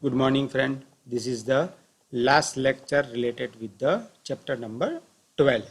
Good morning, friend. This is the last lecture related with the chapter number 12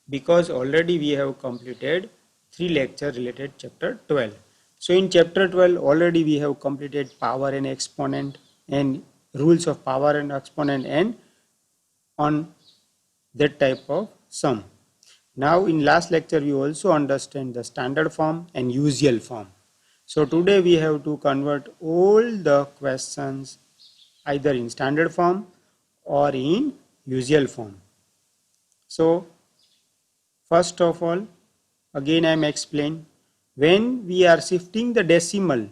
because already we have completed 3 lectures related chapter 12. So in chapter 12 already we have completed power and exponent and rules of power and exponent and on that type of sum. Now in last lecture we also understand the standard form and usual form. So today we have to convert all the questions either in standard form or in usual form. So first of all, again I am explain, when we are shifting the decimal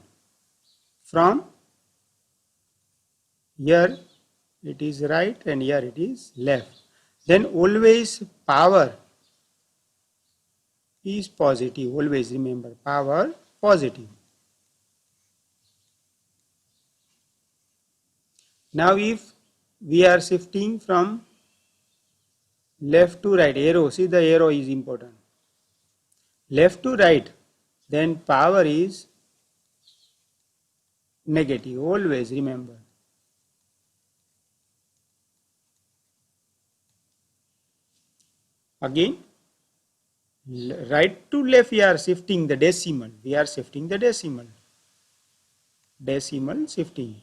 from here it is right and here it is left, then always power is positive. Always remember power positive. Now if we are shifting from left to right, arrow, see the arrow is important, left to right, then power is negative. Always remember. Again, right to left we are shifting the decimal. We are shifting the decimal. Decimal shifting.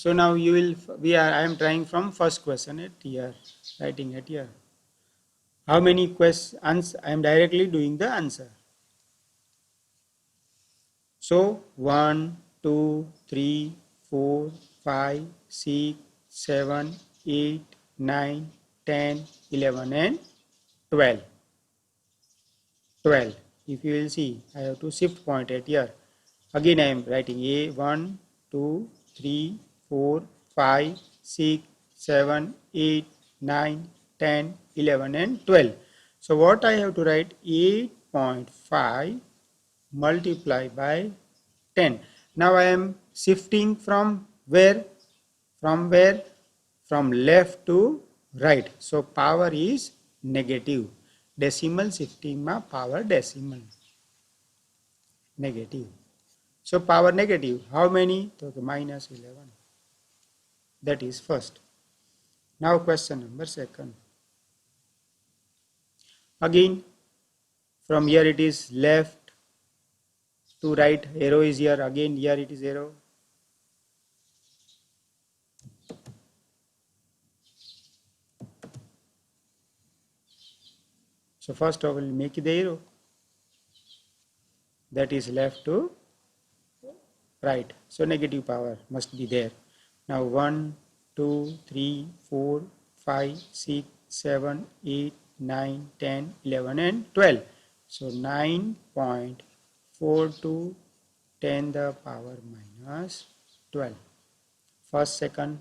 So now you will, I am trying from first question at here, writing at here. How many questions? I am directly doing the answer. So 1, 2, 3, 4, 5, 6, 7, 8, 9, 10, 11 and 12. 12. If you will see, I have to shift point at here. Again I am writing A 1, 2, 3, 4, 5, 6, 7, 8, 9, 10, 11 and 12. So what I have to write, 8.5 multiplied by 10. Now I am shifting from where? From where? From left to right. So power is negative. Decimal shifting ma power decimal. Negative. So power negative. How many? So minus 11. That is first. Now question number second. Again, from here it is left to right. Arrow is here. Again here it is arrow. So first I will make the arrow. That is left to right. So negative power must be there. Now 1, 2, 3, 4, 5, 6, 7, 8, 9, 10, 11 and 12. So 9.4 to 10 the power minus 12. First, second.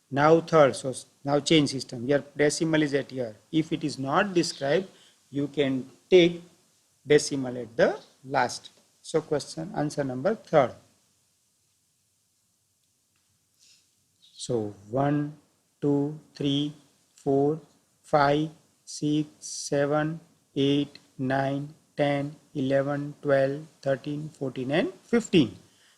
Now third. So now change system. Your decimal is at here. If it is not described, you can take decimal at the last. So question answer number third. So 1, 2, 3, 4, 5, 6, 7, 8, 9, 10, 11, 12, 13, 14 and 15.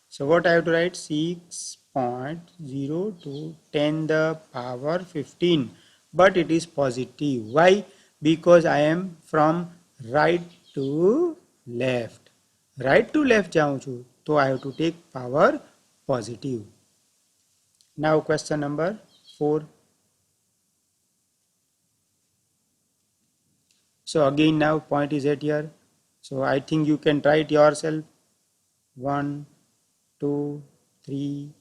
So what I have to write? 6.0 to 10 the power 15. But it is positive. Why? Because I am from right to left. Right to left जाऊँ छु, तो I have to take power positive. Now question number 4. So again now point is at here. So I think you can try it yourself. 1, 2, 3,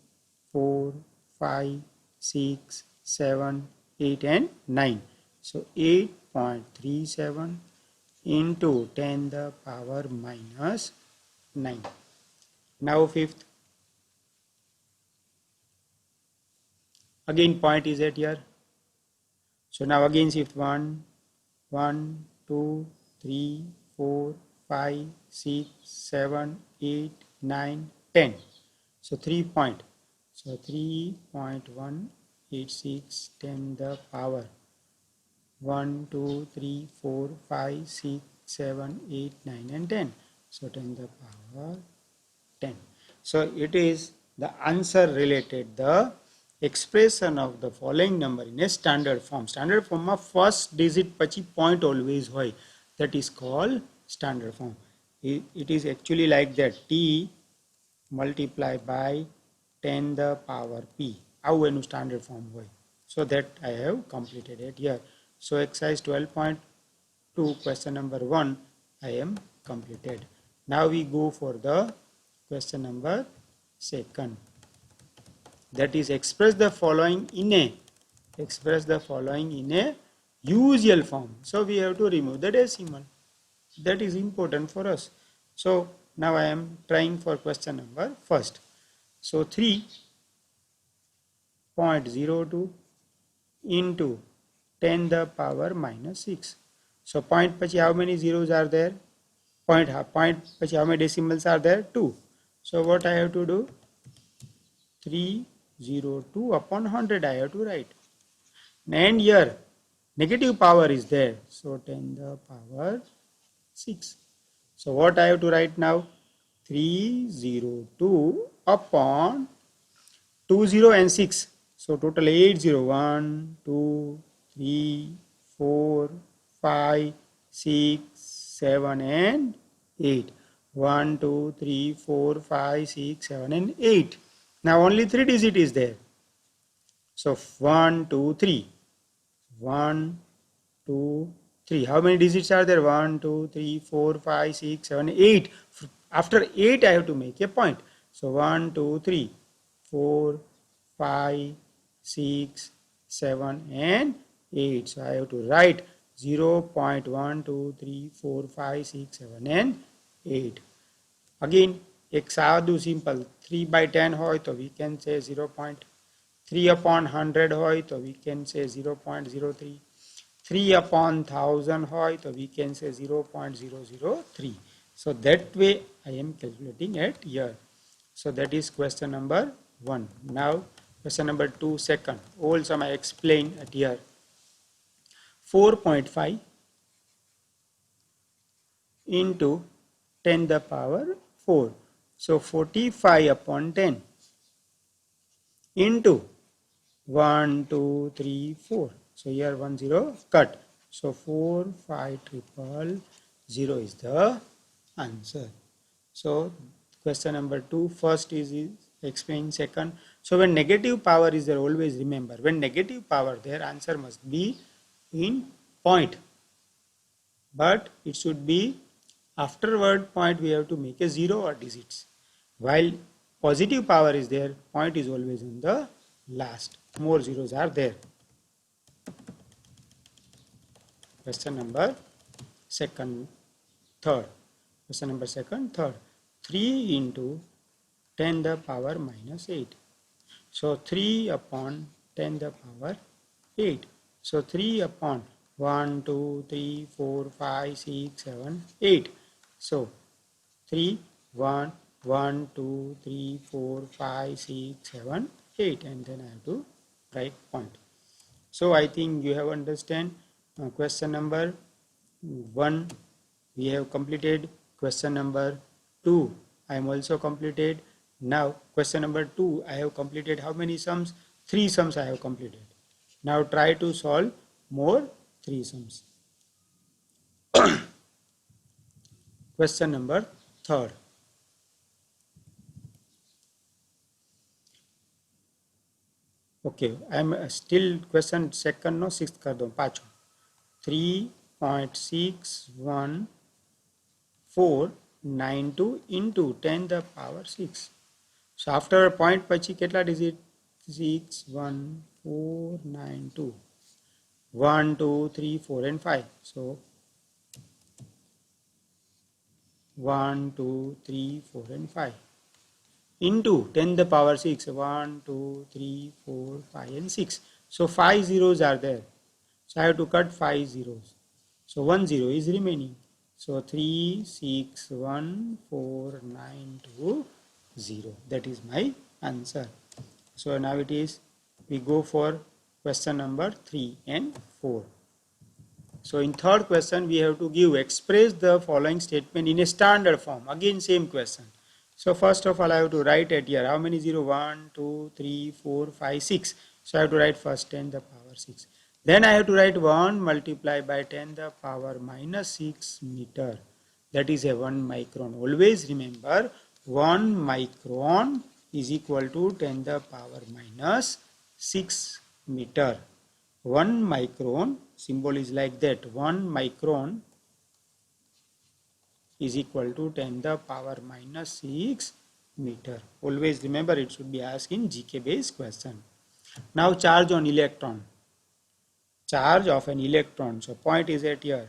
4, 5, 6, 7, 8 and 9. So 8.37 into 10 the power minus 9. Now fifth. Again point is at here. So now again shift 1, 1, 2, 3, 4, 5, 6, 7, 8, 9, 10. So 3 point. So 3.186 10 the power 1, 2, 3, 4, 5, 6, 7, 8, 9 and 10. So 10 to the power 10. So it is the answer related the expression of the following number in a standard form. Standard form of first digit pachi point always hoy. That is called standard form. It is actually like that. T multiply by 10 the power p. આવું એનું standard form હોય. So that I have completed it here. So exercise 12.2 question number 1 I am completed. Now we go for the question number 2. That is express the following in a usual form. So we have to remove the decimal. That is important for us. So now I am trying for question number first. So 3.02 into 10 the power minus 6. So point pachi how many zeros are there? Point pachi how many decimals are there? 2. So what I have to do? 302 upon 100 I have to write. And here negative power is there. So 10 the power 6. So what I have to write now? 302 upon 20 and 6. So total 80. 1, 2, 3, 4, 5, 6, 7 and 8. 1, 2, 3, 4, 5, 6, 7 and 8. Now only 3 digit is there. So 1, 2, 3. 1, 2, 3. How many digits are there? 1, 2, 3, 4, 5, 6, 7, 8. After 8 I have to make a point. So 1, 2, 3, 4, 5, 6, 7 and 8. So I have to write 0.1, 2, 3, 4, 5, 6, 7 and 8. Again, एक सादू simple 3 by 10 होय तो we can say 0.3 upon 100 होय तो we can say 0.03. 3 upon 1000 hoy, so we can say 0.003. So that way I am calculating it here. So that is question number 1. Now question number 2, second. All sum I explain at here. 4.5 into 10 the power 4. So 45 upon 10 into 1, 2, 3, 4. So here 1 0 cut. So 4, 5, 0, 0 is the answer. So question number 2, first is explain, second. So when negative power is there, always remember, when negative power there, answer must be in point. But it should be afterward point we have to make a 0 or digits. While positive power is there, point is always in the last. More zeros are there. Question number second, third. Question number second, third. 3 into 10 the power minus 8. So 3 upon 10 the power 8. So 3 upon 1, 2, 3, 4, 5, 6, 7, 8. So 3, 1, 1, 2, 3, 4, 5, 6, 7, 8. And then I have to write point. So I think you have understand question number 1 we have completed. Question number 2 I am also completed. Now question number 2 I have completed how many sums? 3 sums I have completed. Now try to solve more 3 sums. Question number 3rd. Okay, I am still question second no 6th कर दो पाँचों. 3.61492 into 10 the power 6. So after point પછી કેટલા digit? 61492. 1, 2, 3, 4 and 5. So 1, 2, 3, 4 and 5 into 10 the power 6. 1, 2, 3, 4, 5 and 6. So 5 zeros are there. So I have to cut 5 zeros. So 1 0 is remaining. So 3, 6, 1, 4, 9, 2, 0. That is my answer. So now it is, we go for question number 3 and 4. So in third question, we have to express the following statement in a standard form. Again, same question. So first of all, I have to write it here. How many 0? 1, 2, 3, 4, 5, 6. So I have to write first 10 the power 6. Then I have to write 1 multiplied by 10 the power minus 6 meter. That is a 1 micron. Always remember 1 micron is equal to 10 the power minus 6 meter. 1 micron symbol is like that. 1 micron is equal to 10 the power minus 6 meter. Always remember, it should be asked in GK based question. Now charge on electron. Charge of an electron. So point is at here.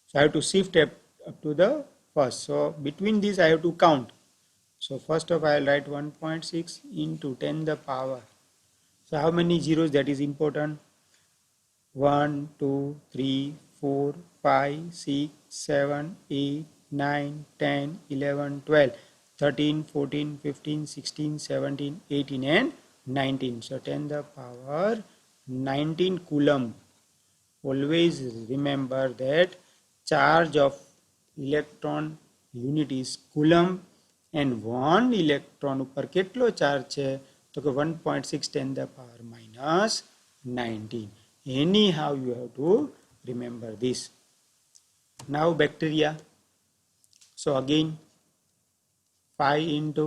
So I have to shift up to the first. So between these I have to count. So first of all I will write 1.6 into 10 the power. So how many zeros, that is important? 1, 2, 3, 4, 5, 6, 7, 8, 9, 10, 11, 12, 13, 14, 15, 16, 17, 18 and 19. So 10 the power 19 coulomb. Always remember that charge of electron unit is coulomb and 1 electron ઉપર કેટલો charge છે તો કે 1.6 10 the power minus 19. Anyhow you have to remember this. Now bacteria. So again 5 into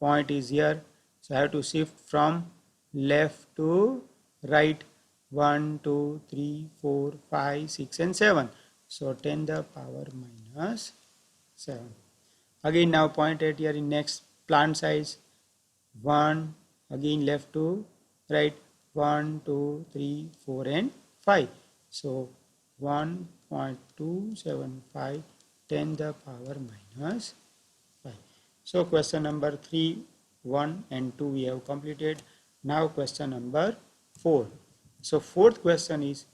point is here. So I have to shift from left to right. 1, 2, 3, 4, 5, 6 and 7. So 10 the power minus 7. Again now point at here in next plant size. 1, again left to right. 1, 2, 3, 4 and 5. So 1.275 10 the power minus 5. So question number 3, 1 and 2 we have completed. Now question number 4. So fourth question is,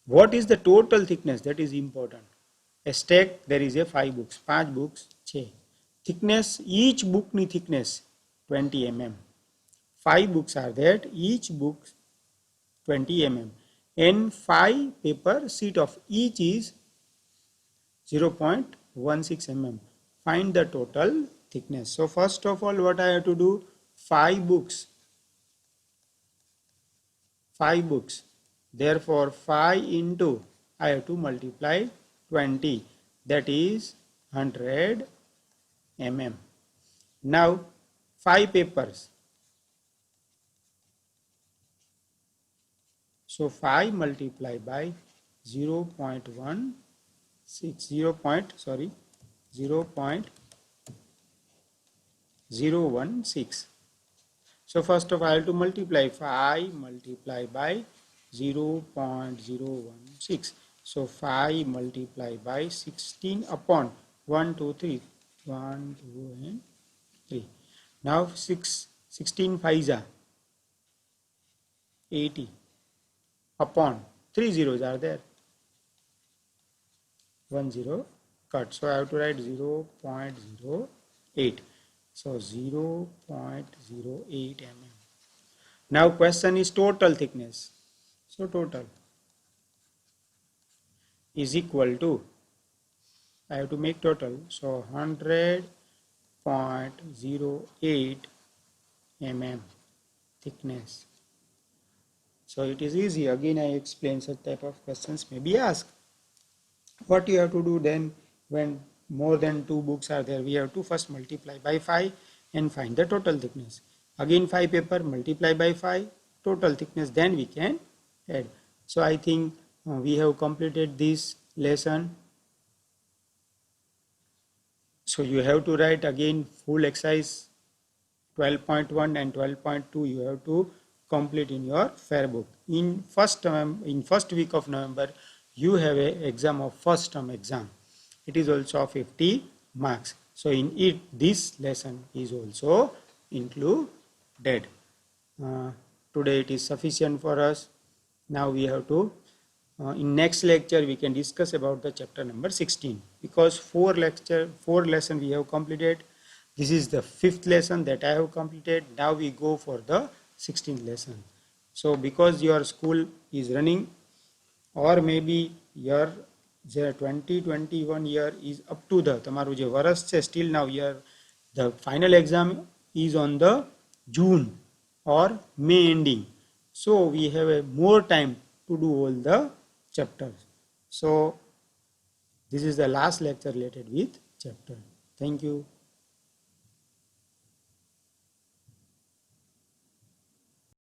what is the total thickness? That is important. A stack, there is a 5 books. 5 books છે. Thickness, each book ni thickness 20 mm. 5 books are there, each book 20 mm. And 5 paper sheet of each is 0.16 mm. Find the total thickness. So first of all, what I have to do? 5 books. 5 books. Therefore 5 into, I have to multiply 20. That is 100 mm. Now 5 papers. So 5 multiplied by 0.16. Sorry, 0.016. So first of all, I have to multiply 5 multiplied by 0.016. So 5 multiplied by 16 upon 1, 2, 3. 1, 2 and 3. Now 16 5s are 80 upon 3 zeros are there. 1 0 cut. So I have to write 0.08. So 0.08 mm. Now question is total thickness. So total is equal to, I have to make total. So 100.08 mm thickness. So it is easy. Again I explain, such type of questions may be asked. What you have to do then, when more than 2 books are there, we have to first multiply by 5 and find the total thickness. Again 5 paper, multiply by 5, total thickness, then we can add. So I think we have completed this lesson. So you have to write again full exercise 12.1 and 12.2 you have to complete in your fair book. In first week of November you have a exam of first term exam. It is also 50 marks. So in it this lesson is also included. Today it is sufficient for us. Now we have to in next lecture we can discuss about the chapter number 16, because 4 lesson we have completed. This is the 5th lesson that I have completed. Now we go for the 16th lesson. So because your school is running or maybe year 2021 year is up to the તમારું જે વર્ષ છે still now year the final exam is on the June or May ending, so we have a more time to do all the chapters. So this is the last lecture related with chapter. Thank you.